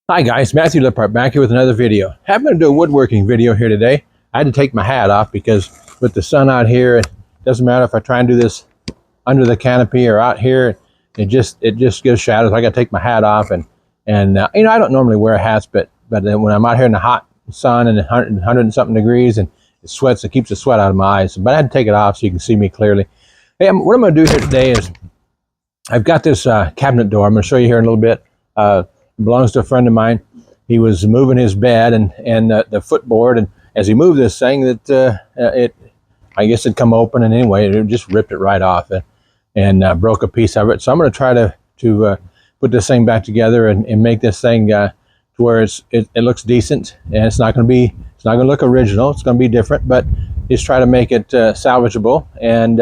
Hi guys, Matthew Lippert back here with another video. I'm going to do a woodworking video here today. I had to take my hat off because with the sun out here, it doesn't matter if I try and do this under the canopy or out here, it just gives shadows. I got to take my hat off and you know, I don't normally wear hats, but then when I'm out here in the hot sun and 100 and something degrees and it keeps the sweat out of my eyes. But I had to take it off so you can see me clearly. Hey, what I'm going to do here today is I've got this cabinet door. I'm going to show you here in a little bit. It belongs to a friend of mine. He was moving his bed and the footboard, and as he moved this thing, I guess it'd come open, and anyway, it just ripped it right off and broke a piece of it. So I'm going to try to put this thing back together and make this thing to where it looks decent, and it's not going to look original. It's going to be different, but just try to make it salvageable, and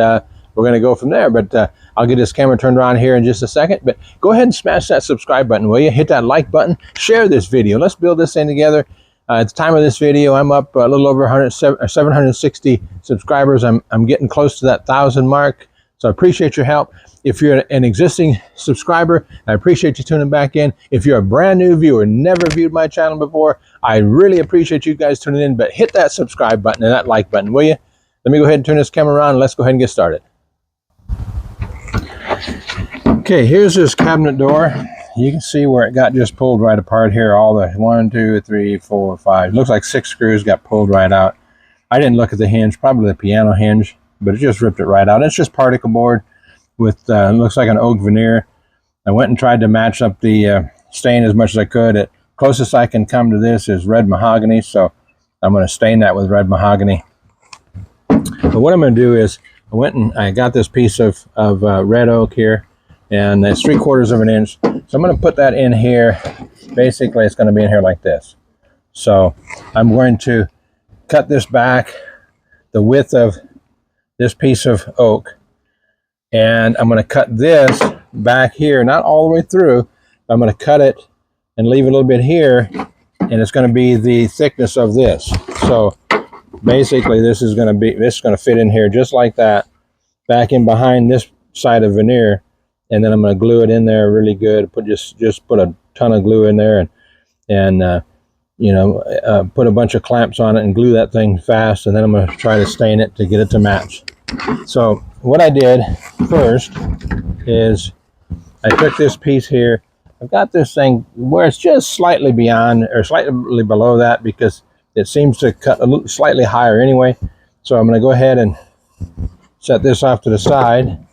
we're going to go from there. But I'll get this camera turned around here in just a second. But go ahead and smash that subscribe button, will you? Hit that like button. Share this video. Let's build this thing together. At the time of this video, I'm up a little over 760 subscribers. I'm getting close to that 1,000 mark. So I appreciate your help. If you're an existing subscriber, I appreciate you tuning back in. If you're a brand new viewer, never viewed my channel before, I really appreciate you guys tuning in. But hit that subscribe button and that like button, will you? Let me go ahead and turn this camera around and let's go ahead and get started. Okay, here's this cabinet door. You can see where it got just pulled right apart here. All the 1, 2, 3, 4, 5. Looks like 6 screws got pulled right out. I didn't look at the hinge, probably the piano hinge, but it just ripped it right out. It's just particle board with looks like an oak veneer. I went and tried to match up the stain as much as I could. Closest I can come to this is red mahogany, so I'm going to stain that with red mahogany. But what I'm going to do is I went and I got this piece of red oak here, and it's 3/4 of an inch. So I'm going to put that in here. Basically, it's going to be in here like this. So I'm going to cut this back the width of this piece of oak, and I'm going to cut this back here, not all the way through. I'm going to cut it and leave a little bit here, and it's going to be the thickness of this. So basically, this is going to fit in here just like that, back in behind this side of veneer. And then I'm going to glue it in there really good. Just put a ton of glue in there and put a bunch of clamps on it and glue that thing fast. And then I'm going to try to stain it to get it to match. So what I did first is I took this piece here. I've got this thing where it's just slightly beyond or slightly below that because it seems to cut a little slightly higher anyway. So I'm going to go ahead and set this off to the side.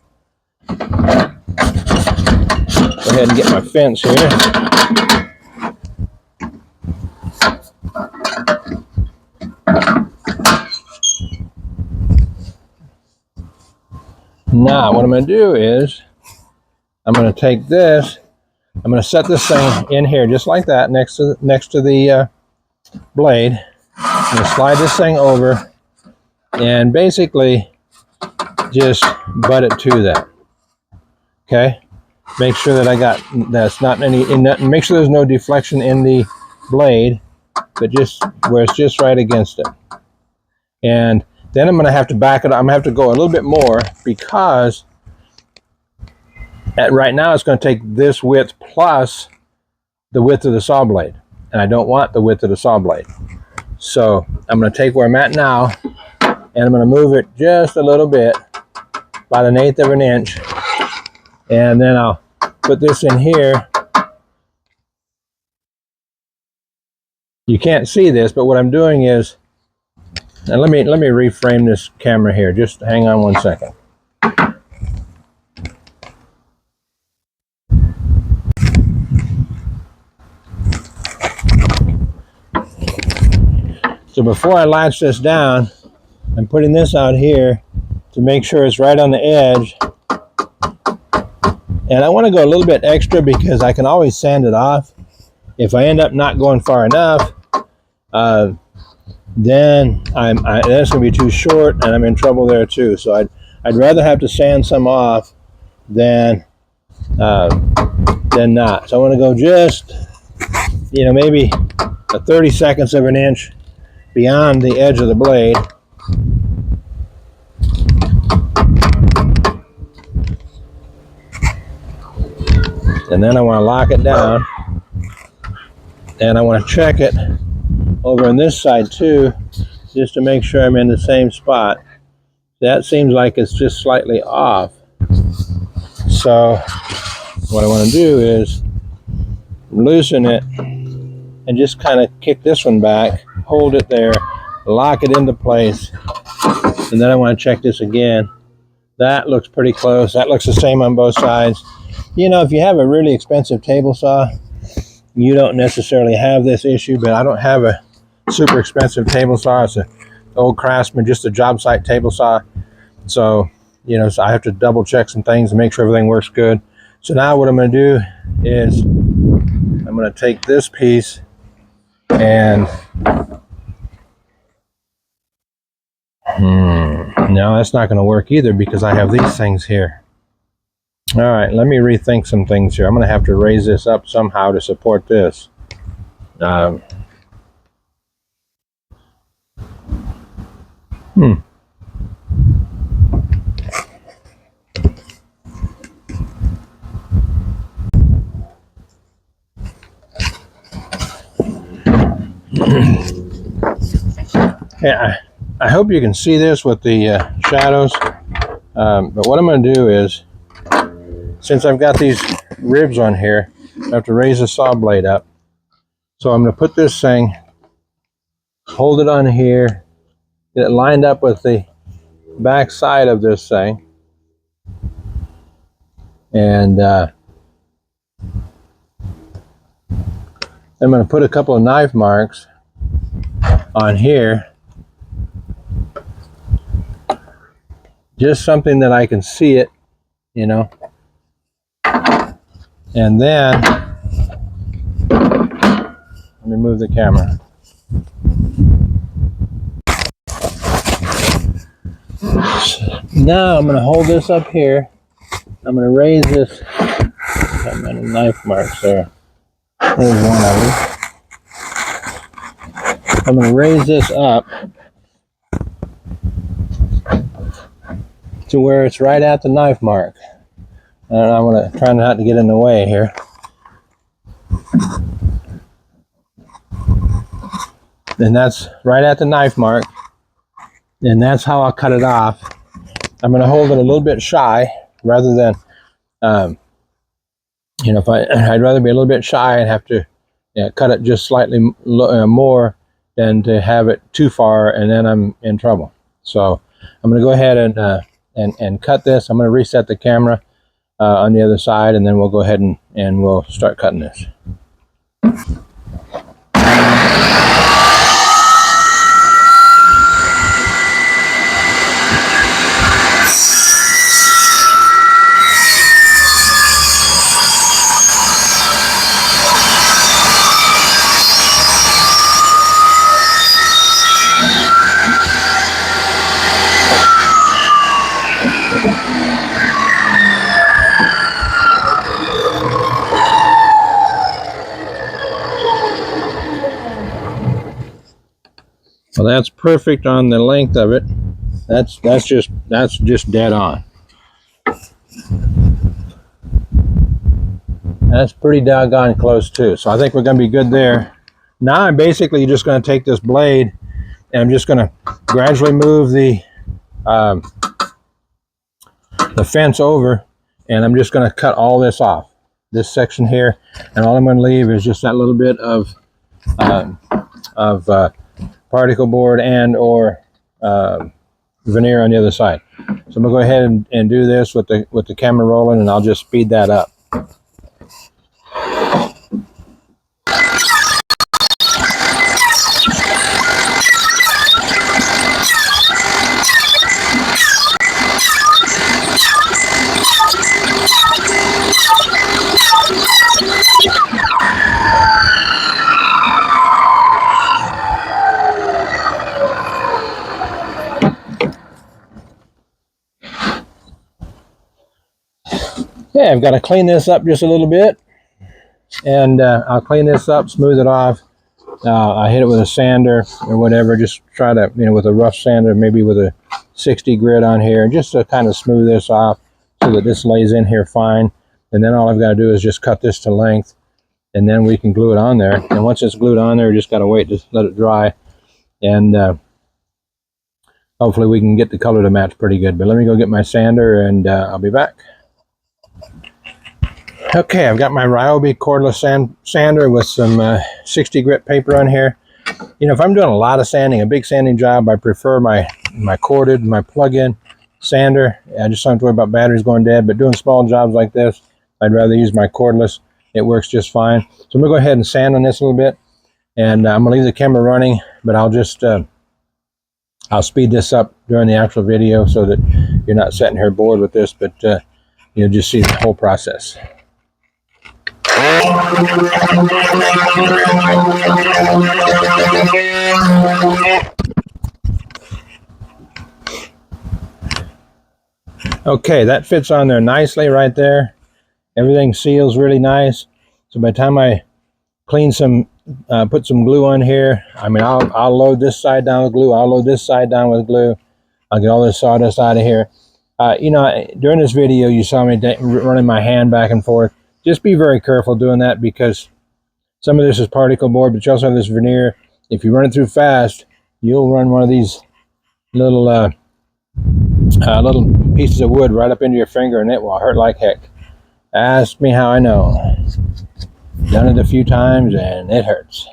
Go ahead and get my fence here. Now what I'm going to do is I'm going to take this, I'm going to set this thing in here just like that next to the blade. I'm going to slide this thing over and basically just butt it to that. Okay? Make sure that that's not make sure there's no deflection in the blade, but just where it's just right against it. And then I'm going to have to back it up. I'm going to have to go a little bit more because right now it's going to take this width plus the width of the saw blade. And I don't want the width of the saw blade. So I'm going to take where I'm at now and I'm going to move it just a little bit, about 1/8 of an inch. And then I'll put this in here. You can't see this, but what I'm doing is, and let me reframe this camera here. Just hang on 1 second. So before I latch this down, I'm putting this out here to make sure it's right on the edge. And I want to go a little bit extra because I can always sand it off. If I end up not going far enough, then that's going to be too short and I'm in trouble there too. So I'd rather have to sand some off than not. So I want to go just, maybe a 32nd of an inch beyond the edge of the blade. And then I want to lock it down. And I want to check it over on this side too, just to make sure I'm in the same spot. That seems like it's just slightly off. So what I want to do is loosen it and just kind of kick this one back, hold it there, lock it into place, and then I want to check this again. That looks pretty close. That looks the same on both sides. You know, if you have a really expensive table saw, you don't necessarily have this issue, but I don't have a super expensive table saw. It's an old Craftsman, just a job site table saw. So, you know, so I have to double check some things and make sure everything works good. So now what I'm going to do is I'm going to take this piece and no, that's not going to work either because I have these things here. All right, let me rethink some things here. I'm going to have to raise this up somehow to support this. Yeah, I hope you can see this with the shadows. But what I'm going to do is, since I've got these ribs on here, I have to raise the saw blade up. So I'm going to put this thing, hold it on here, get it lined up with the back side of this thing. And I'm going to put a couple of knife marks on here. Just something that I can see it, you know. And then, let me move the camera. Now I'm going to hold this up here. I'm going to raise this. Got many knife marks there. There's one of them. I'm going to raise this up to where it's right at the knife mark. And I'm going to try not to get in the way here. And that's right at the knife mark. And that's how I'll cut it off. I'm going to hold it a little bit shy rather than, you know, I'd rather be a little bit shy and have to cut it just slightly more than to have it too far and then I'm in trouble. So I'm going to go ahead and cut this. I'm going to reset the camera on the other side, and then we'll go ahead and we'll start cutting this. Well, that's perfect on the length of it. That's just dead on. That's pretty doggone close too. So I think we're going to be good there. Now I'm basically just going to take this blade and I'm just going to gradually move the fence over, and I'm just going to cut all this off, this section here, and all I'm going to leave is just that little bit of particle board and or veneer on the other side. So I'm gonna go ahead and do this with the camera rolling, and I'll just speed that up. Yeah, I've got to clean this up just a little bit, and I'll clean this up, smooth it off. I hit it with a sander or whatever, just try to, you know, with a rough sander, maybe with a 60 grit on here, just to kind of smooth this off so that this lays in here fine. And then all I've got to do is just cut this to length and then we can glue it on there. And once it's glued on there, we just got to wait to let it dry, and hopefully we can get the color to match pretty good. But let me go get my sander, and I'll be back. Okay, I've got my Ryobi cordless sander with some 60 grit paper on here. You know, if I'm doing a lot of sanding, a big sanding job, I prefer my corded, my plug-in sander. I just don't have to worry about batteries going dead. But doing small jobs like this, I'd rather use my cordless. It works just fine. So I'm going to go ahead and sand on this a little bit. And I'm going to leave the camera running, but I'll just I'll speed this up during the actual video so that you're not sitting here bored with this, but you'll just see the whole process. Okay, that fits on there nicely right there. Everything seals really nice. So by the time I clean some, put some glue on here, I mean, I'll load this side down with glue. I'll load this side down with glue. I'll get all this sawdust out of here. You know, during this video, you saw me running my hand back and forth. Just be very careful doing that, because some of this is particle board, but you also have this veneer. If you run it through fast, you'll run one of these little little pieces of wood right up into your finger, and it will hurt like heck. Ask me how I know. Done it a few times, and it hurts.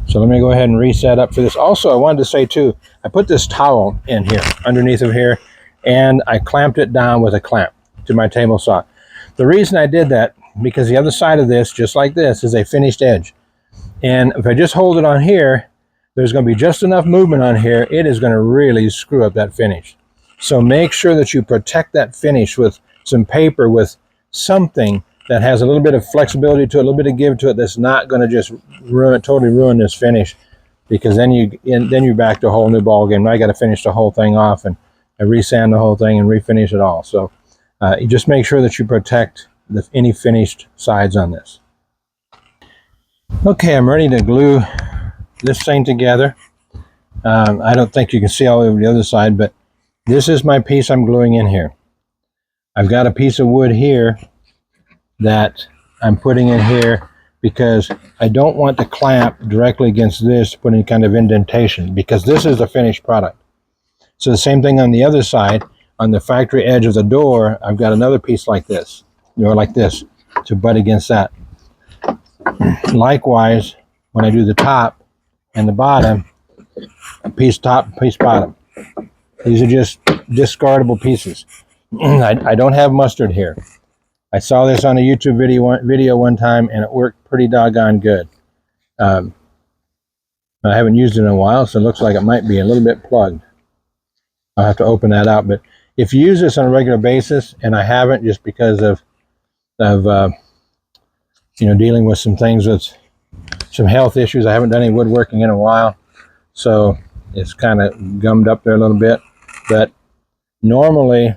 So let me go ahead and reset up for this. Also, I wanted to say too, I put this towel in here, underneath of here, and I clamped it down with a clamp to my table saw. The reason I did that, because the other side of this, just like this, is a finished edge. And if I just hold it on here, there's going to be just enough movement on here. It is going to really screw up that finish. So make sure that you protect that finish with some paper, with something that has a little bit of flexibility to it, a little bit of give to it, that's not going to just totally ruin this finish, because then you're back to a whole new ball game. Now I got to finish the whole thing off and resand the whole thing and refinish it all. So you just make sure that you protect any finished sides on this. Okay, I'm ready to glue this thing together. I don't think you can see all over the other side, but this is my piece I'm gluing in here. I've got a piece of wood here that I'm putting in here because I don't want to clamp directly against this to put any kind of indentation, because this is the finished product. So the same thing on the other side, on the factory edge of the door, I've got another piece like this, or like this, to butt against that. Likewise, when I do the top and the bottom, a piece top, piece bottom. These are just discardable pieces. I don't have mustard here. I saw this on a YouTube video one time, and it worked pretty doggone good. I haven't used it in a while, so it looks like it might be a little bit plugged. I'll have to open that out. But if you use this on a regular basis, and I haven't, just because of you know, dealing with some things with some health issues, I haven't done any woodworking in a while, so it's kind of gummed up there a little bit. But normally,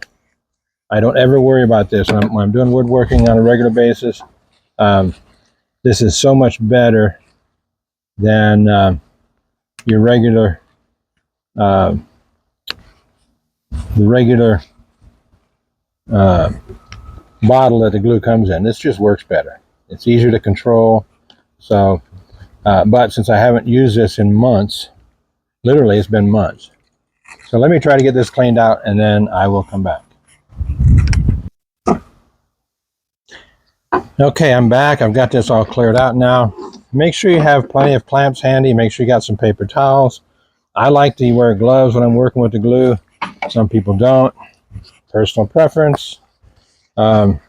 I don't ever worry about this when I'm doing woodworking on a regular basis. This is so much better than your regular, the regular bottle that the glue comes in. This just works better. It's easier to control. So, but since I haven't used this in months, literally it's been months. So let me try to get this cleaned out, and then I will come back. Okay, I'm back. I've got this all cleared out now. Make sure you have plenty of clamps handy. Make sure you got some paper towels. I like to wear gloves when I'm working with the glue. Some people don't. Personal preference. But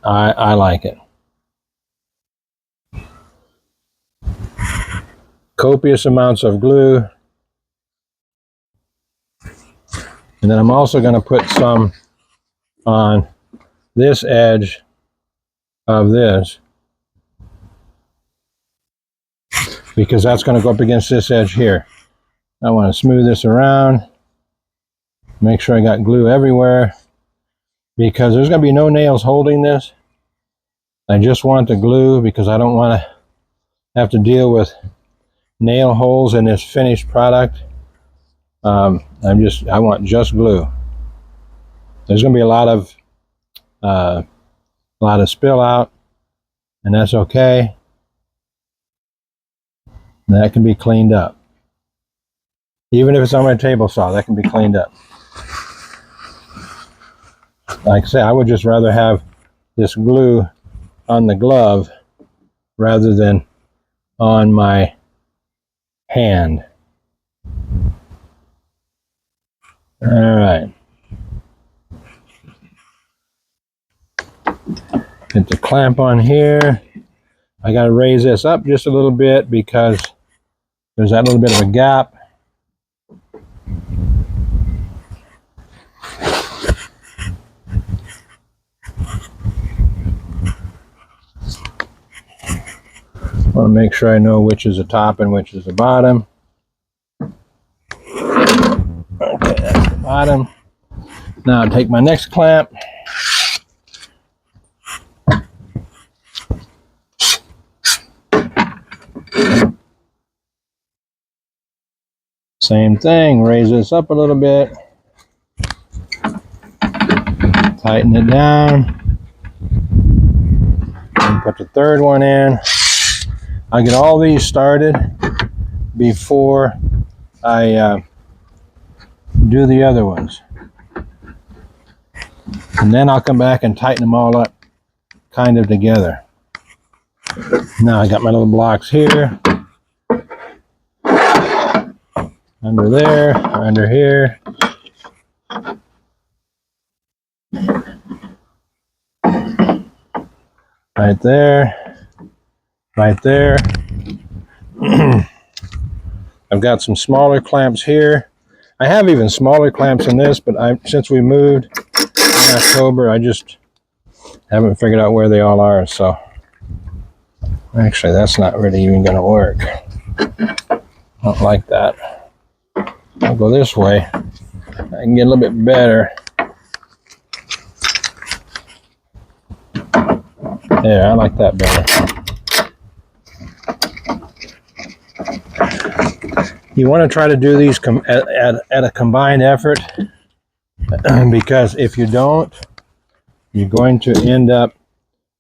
I like it. Copious amounts of glue. And then I'm also going to put some on this edge of this, because that's going to go up against this edge here. I want to smooth this around, make sure I got glue everywhere, because there's going to be no nails holding this. I just want the glue, because I don't want to have to deal with nail holes in this finished product. I want just glue. There's going to be a lot of spill out, and that's okay. That can be cleaned up. Even if it's on my table saw, that can be cleaned up. Like I say, I would just rather have this glue on the glove rather than on my hand. All right. Get the clamp on here. I got to raise this up just a little bit because there's that little bit of a gap. I want to make sure I know which is the top and which is the bottom. Okay, that's the bottom. Now I'll take my next clamp. Same thing, raise this up a little bit. Tighten it down. And put the third one in. I'll get all these started before I do the other ones. And then I'll come back and tighten them all up kind of together. Now I got my little blocks here. Under there, under here. Right there. Right there. I've got some smaller clamps here. I have even smaller clamps in this, but since we moved in October, I just haven't figured out where they all are. So actually, that's not really even going to work. I don't like that. I'll go this way. I can get a little bit better. There, I like that better. You want to try to do these at a combined effort, because if you don't, you're going to end up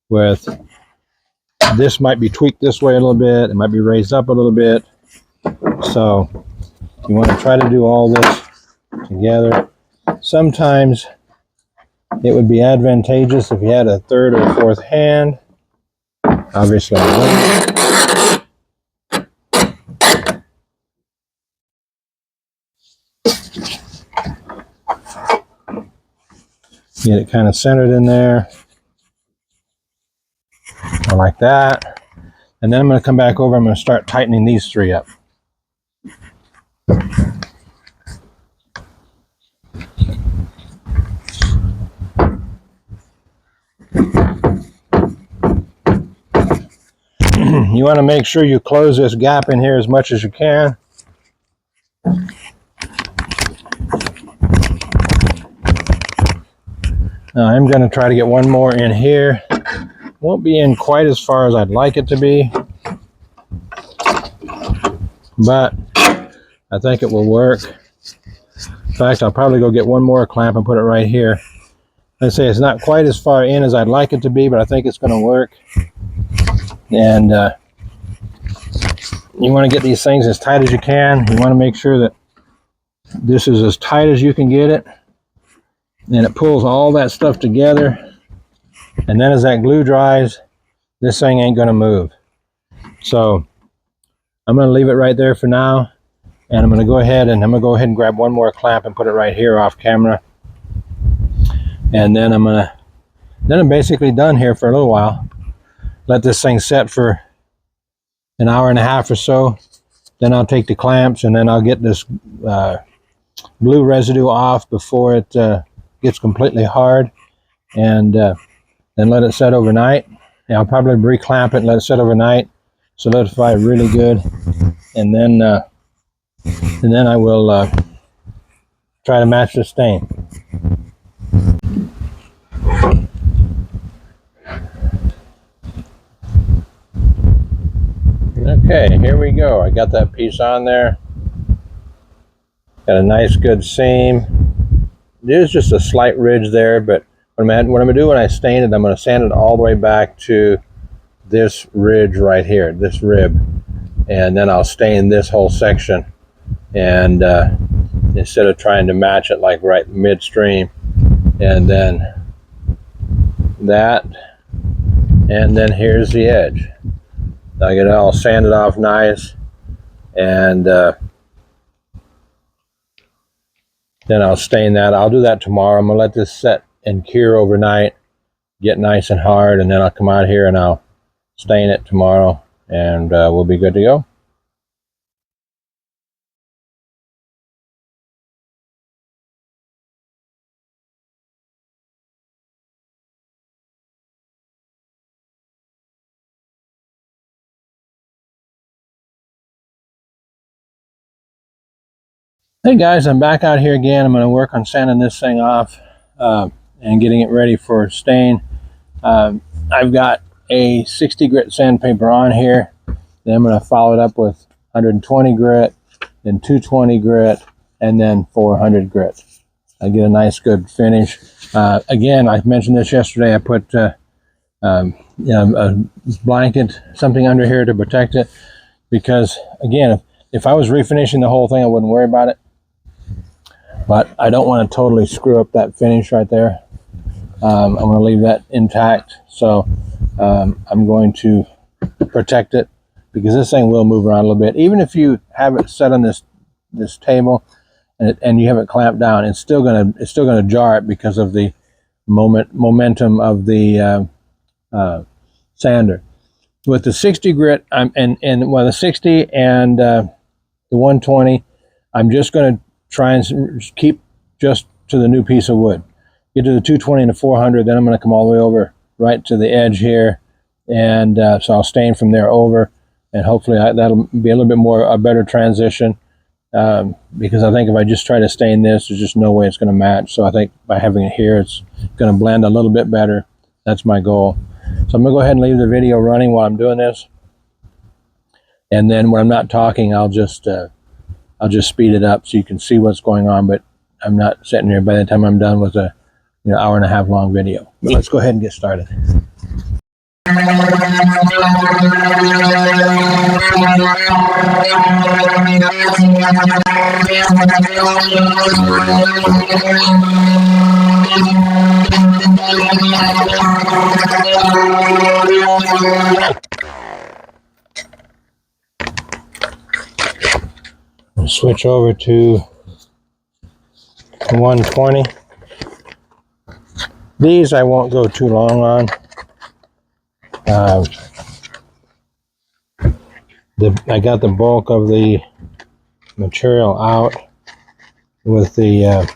with, this might be tweaked this way a little bit, it might be raised up a little bit. So you want to try to do all this together. Sometimes it would be advantageous if you had a third or fourth hand. Obviously, get it kind of centered in there. I like that. And then I'm going to come back over, I'm going to start tightening these three up. You want to make sure you close this gap in here as much as you can. Now I'm going to try to get one more in here. Won't be in quite as far as I'd like it to be, but I think it will work. In fact, I'll probably go get one more clamp and put it right here. I say it's not quite as far in as I'd like it to be, but I think it's going to work. And you want to get these things as tight as you can. You want to make sure that this is as tight as you can get it, and it pulls all that stuff together. And then as that glue dries, this thing ain't going to move. So I'm going to leave it right there for now, and I'm going to go ahead and grab one more clamp and put it right here off camera. And then I'm basically done here for a little while. Let this thing set for an hour and a half or so. Then I'll take the clamps and then I'll get this glue residue off before it gets completely hard, and then let it set overnight. And I'll probably re-clamp it and let it set overnight, solidify it really good, and then I will try to match the stain. Okay, here we go. I got that piece on there. Got a nice good seam. There's just a slight ridge there, but what I'm going to do when I stain it, I'm going to sand it all the way back to this ridge right here, this rib, and then I'll stain this whole section, and instead of trying to match it like right midstream, and then that, and then here's the edge. I'll get it all sanded off nice, and then I'll stain that. I'll do that tomorrow. I'm gonna let this set and cure overnight, get nice and hard, and then I'll come out here and I'll stain it tomorrow, and we'll be good to go. Hey guys, I'm back out here again. I'm going to work on sanding this thing off and getting it ready for stain. I've got a 60 grit sandpaper on here. Then I'm going to follow it up with 120 grit, then 220 grit, and then 400 grit. I get a nice good finish. Again, I mentioned this yesterday. I put a blanket, something under here to protect it, because again, if I was refinishing the whole thing, I wouldn't worry about it. But I don't want to totally screw up that finish right there. I'm going to leave that intact. So I'm going to protect it, because this thing will move around a little bit. Even if you have it set on this table and you have it clamped down, it's still gonna jar it because of the momentum of the sander. With the 60 grit, the 60 and the 120, I'm just going to try and keep just to the new piece of wood. Get to the 220 and the 400, then I'm going to come all the way over right to the edge here, and so I'll stain from there over, and hopefully that'll be a little bit more a better transition, because I think if I just try to stain this, there's just no way it's going to match. So I think by having it here, it's going to blend a little bit better. That's my goal. So I'm going to go ahead and leave the video running while I'm doing this, and then when I'm not talking, I'll just speed it up so you can see what's going on, but I'm not sitting here by the time I'm done with a hour and a half long video. But let's go ahead and get started. We'll switch over to 120. These I won't go too long on. I got the bulk of the material out with the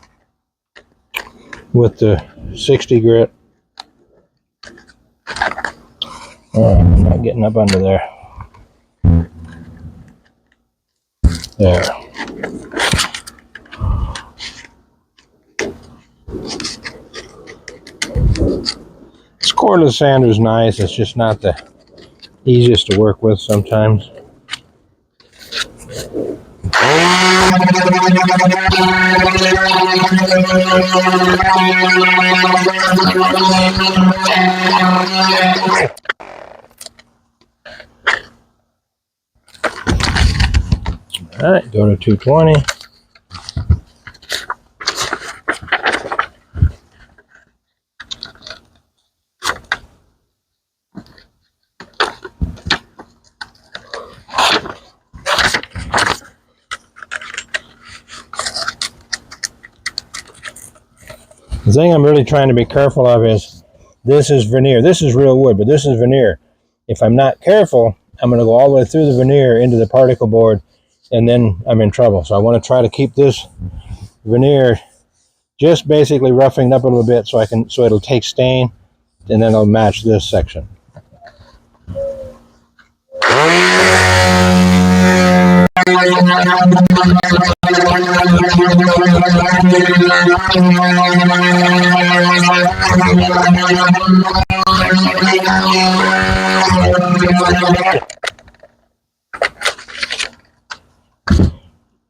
60 grit. I'm not getting up under there. There. This cordless sander is nice. It's just not the easiest to work with sometimes. All right, go to 220. The thing I'm really trying to be careful of is, this is veneer. This is real wood, but this is veneer. If I'm not careful, I'm going to go all the way through the veneer into the particle board, and then I'm in trouble. So I want to try to keep this veneer just basically roughing up a little bit, so it'll take stain, and then I'll match this section.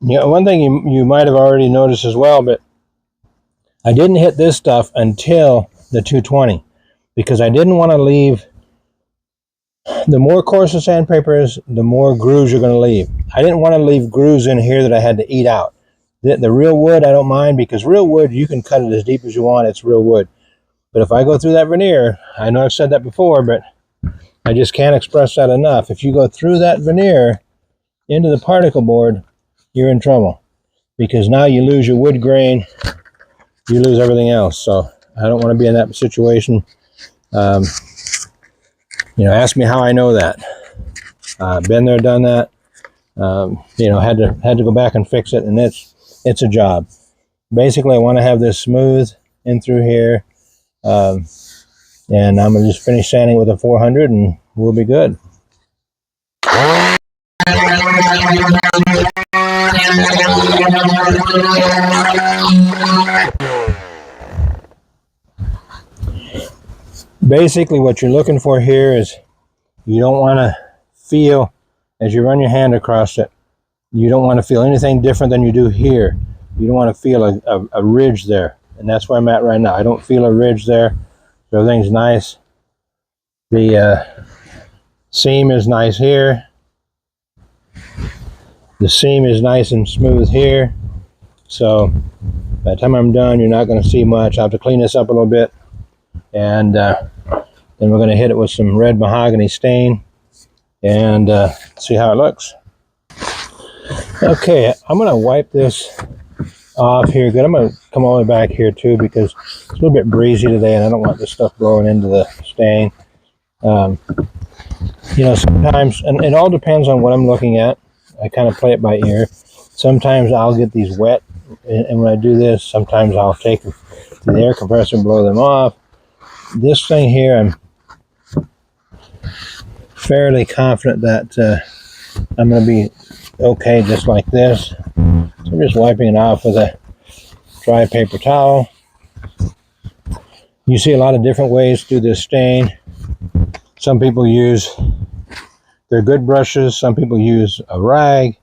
Yeah, one thing you might have already noticed as well, but I didn't hit this stuff until the 220, because I didn't want to leave The more coarse the sandpaper is, the more grooves you're going to leave. I didn't want to leave grooves in here that I had to eat out. The real wood, I don't mind, because real wood, you can cut it as deep as you want. It's real wood. But if I go through that veneer, I know I've said that before, but I just can't express that enough. If you go through that veneer into the particle board, you're in trouble, because now you lose your wood grain, you lose everything else. So I don't want to be in that situation. Ask me how I know that. Been there, done that. Had to go back and fix it, and it's a job. Basically, I want to have this smooth in through here, and I'm gonna just finish sanding with a 400, and we'll be good. Basically, what you're looking for here is you don't want to feel, as you run your hand across it, you don't want to feel anything different than you do here. You don't want to feel a ridge there, and that's where I'm at right now. I don't feel a ridge there. So everything's nice. The seam is nice here. The seam is nice and smooth here. So by the time I'm done, you're not going to see much. I'll have to clean this up a little bit, and then we're going to hit it with some red mahogany stain and see how it looks. Okay, I'm going to wipe this off here. Good. I'm going to come all the way back here too, because it's a little bit breezy today, and I don't want this stuff blowing into the stain. Sometimes, and it all depends on what I'm looking at. I kind of play it by ear. Sometimes I'll get these wet, and when I do this, sometimes I'll take the air compressor and blow them off. This thing here, I'm fairly confident that I'm going to be okay just like this. So I'm just wiping it off with a dry paper towel. You see a lot of different ways to do this stain. Some people use their good brushes. Some people use a rag.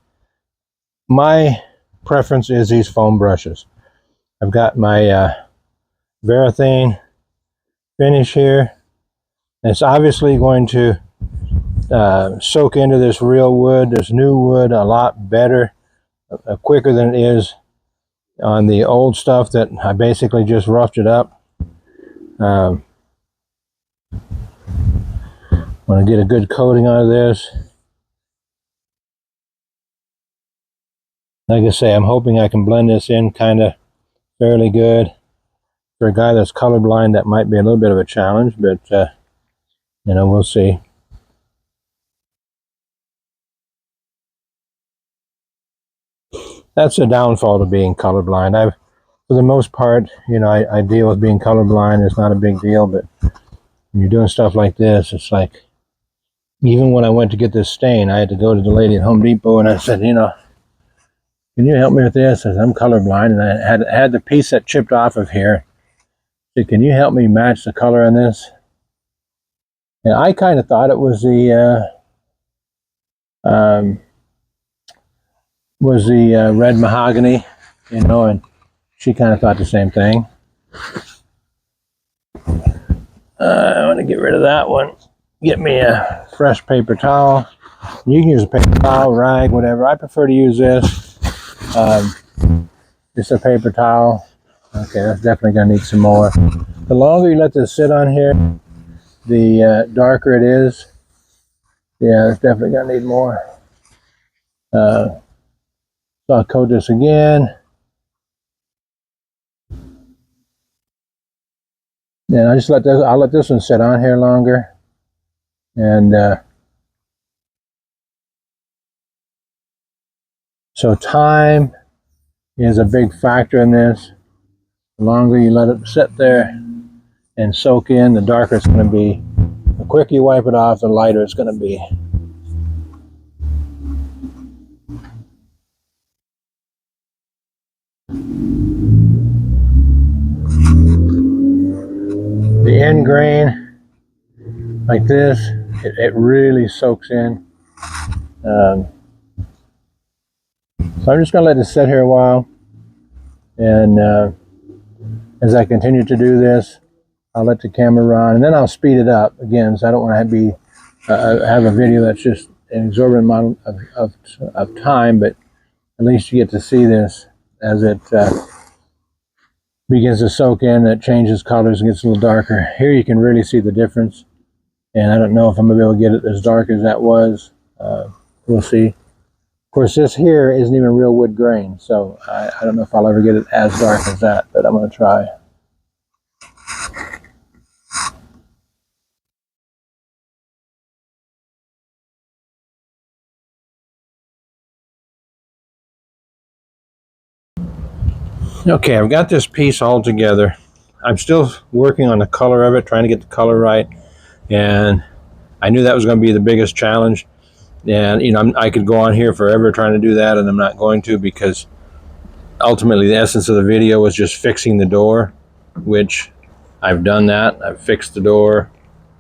My preference is these foam brushes. I've got my Varathane finish here. And it's obviously going to soak into this real wood, this new wood, a lot better, quicker than it is on the old stuff that I basically just roughed it up. Want to get a good coating out of this. Like I say, I'm hoping I can blend this in kind of fairly good. For a guy that's colorblind, that might be a little bit of a challenge, but we'll see. That's a downfall to being colorblind. For the most part, I deal with being colorblind. It's not a big deal, but when you're doing stuff like this, it's like, even when I went to get this stain, I had to go to the lady at Home Depot, and I said, can you help me with this? I said, I'm colorblind, and I had the piece that chipped off of here. I said, can you help me match the color on this? And I kind of thought it was the red mahogany, and she kind of thought the same thing. I want to get rid of that one. Get me a fresh paper towel. You can use a paper towel, rag, whatever. I prefer to use this. Just a paper towel. Okay, that's definitely going to need some more. The longer you let this sit on here, the darker it is. Yeah, it's definitely going to need more. So I'll coat this again. And I'll let this one sit on here longer. And so time is a big factor in this. The longer you let it sit there and soak in, the darker it's going to be. The quicker you wipe it off, the lighter it's going to be. The end grain, like this, it really soaks in. So I'm just going to let this sit here a while, and as I continue to do this, I'll let the camera run, and then I'll speed it up again, so I don't want to be have a video that's just an exorbitant amount of time, but at least you get to see this as it begins to soak in. It changes colors and gets a little darker. Here you can really see the difference, and I don't know if I'm gonna be able to get it as dark as that was. We'll see. Of course, this here isn't even real wood grain, so I don't know if I'll ever get it as dark as that, but I'm gonna try. Okay, I've got this piece all together. I'm still working on the color of it, trying to get the color right, and I knew that was going to be the biggest challenge. And you know, I could go on here forever trying to do that, and I'm not going to, because ultimately the essence of the video was just fixing the door, which I've done that. I've fixed the door,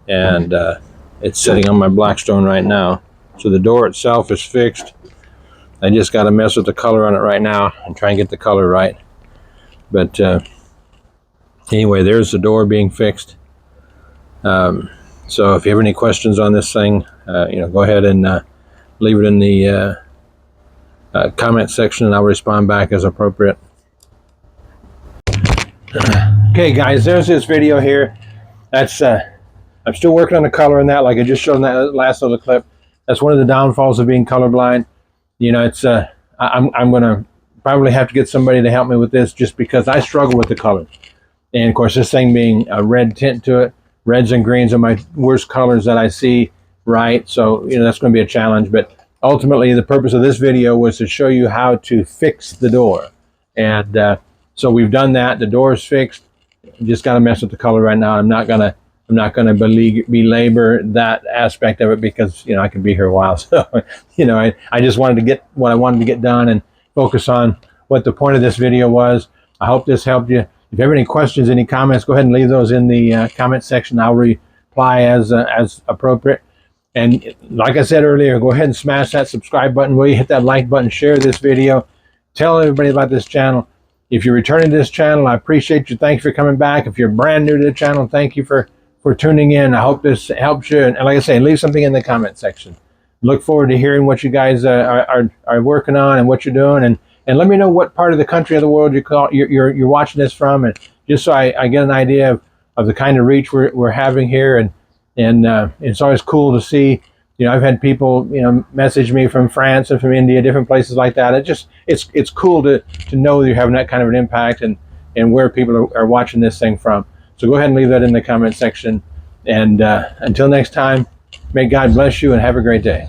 and it's sitting on my Blackstone right now. So the door itself is fixed. I just got to mess with the color on it right now and try and get the color right. But anyway, there's the door being fixed. So if you have any questions on this thing, you know, go ahead and leave it in the comment section, and I'll respond back as appropriate. Okay, guys, there's this video here. That's I'm still working on the color in that, like I just showed in that last little clip. That's one of the downfalls of being colorblind. You know, it's I'm gonna probably have to get somebody to help me with this, just because I struggle with the color. And of course, this thing being a red tint to it, reds and greens are my worst colors that I see, right? So, you know, that's going to be a challenge. But ultimately, the purpose of this video was to show you how to fix the door. And so we've done that. The door is fixed. Just got to mess with the color right now. I'm not gonna belabor that aspect of it, because, you know, I could be here a while. So, you know, I just wanted to get what I wanted to get done and focus on what the point of this video was. I hope this helped you. If you have any questions, any comments, go ahead and leave those in the comment section. I'll reply as appropriate. And like I said earlier, go ahead and smash that subscribe button. Will you hit that like button, share this video, tell everybody about this channel. If you're returning to this channel, I appreciate you. Thank you for coming back. If you're brand new to the channel, thank you for tuning in. I hope this helps you. And like I say, leave something in the comment section. Look forward to hearing what you guys are working on and what you're doing, and let me know what part of the country or the world you're watching this from, and just so I get an idea of the kind of reach we're having here. And it's always cool to see. You know, I've had people, you know, message me from France and from India, different places like that. It's cool to know that you're having that kind of an impact, and where people are watching this thing from. So go ahead and leave that in the comment section. And until next time, may God bless you and have a great day.